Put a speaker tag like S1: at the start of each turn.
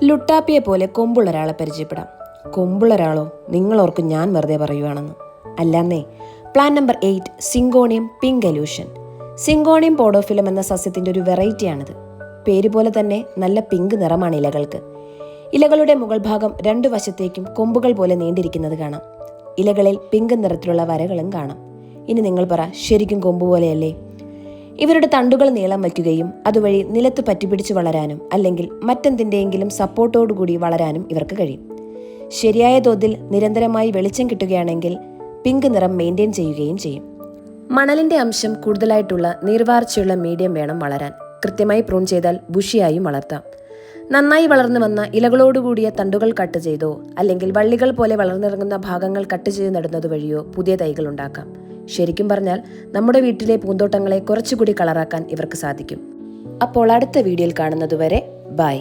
S1: ലുട്ടാപ്പിയെ പോലെ കൊമ്പുള്ള ഒരാളെ പരിചയപ്പെടാം. കൊമ്പുള്ള ഒരാളോ? നിങ്ങളോർക്കും ഞാൻ വെറുതെ പറയുകയാണെന്ന്. അല്ലാന്നേ. Plan number 8, syngonium pink allusion. Syngonium podophyllum എന്ന സസ്യത്തിന്റെ ഒരു വെറൈറ്റിയാണിത്. പേര് പോലെ തന്നെ നല്ല പിങ്ക് നിറമാണ് ഇലകൾക്ക്. ഇലകളുടെ മുകൾ ഭാഗം രണ്ടു വശത്തേക്കും കൊമ്പുകൾ പോലെ നീണ്ടിരിക്കുന്നത് കാണാം. ഇലകളിൽ പിങ്ക് നിറത്തിലുള്ള വരകളും കാണാം. ഇനി നിങ്ങൾ പറ, ശരിക്കും കൊമ്പ് പോലെയല്ലേ? ഇവരുടെ തണ്ടുകൾ നീളം വയ്ക്കുകയും അതുവഴി നിലത്ത് പറ്റിപ്പിടിച്ച് വളരാനും അല്ലെങ്കിൽ മറ്റെന്തിൻ്റെയെങ്കിലും സപ്പോർട്ടോടുകൂടി വളരാനും ഇവർക്ക് കഴിയും. ശരിയായ തോതിൽ നിരന്തരമായി വെളിച്ചം കിട്ടുകയാണെങ്കിൽ പിങ്ക് നിറം മെയിൻറ്റെയിൻ ചെയ്യുകയും ചെയ്യും. മണലിന്റെ അംശം കൂടുതലായിട്ടുള്ള നീർവാർച്ചയുള്ള മീഡിയം വേണം വളരാൻ. കൃത്യമായി പ്രൂൺ ചെയ്താൽ ബുഷിയായും വളർത്താം. നന്നായി വളർന്നു വന്ന ഇലകളോടുകൂടിയ തണ്ടുകൾ കട്ട് ചെയ്തോ അല്ലെങ്കിൽ വള്ളികൾ പോലെ വളർന്നിറങ്ങുന്ന ഭാഗങ്ങൾ കട്ട് ചെയ്ത് നടുന്നത് വഴിയോ പുതിയ തൈകൾ ഉണ്ടാക്കാം. ശരിക്കും പറഞ്ഞാൽ നമ്മുടെ വീട്ടിലെ പൂന്തോട്ടങ്ങളെ കുറച്ചുകൂടി കളറാക്കാൻ ഇവർക്ക് സാധിക്കും. അപ്പോൾ അടുത്ത വീഡിയോയിൽ കാണുന്നതുവരെ ബൈ.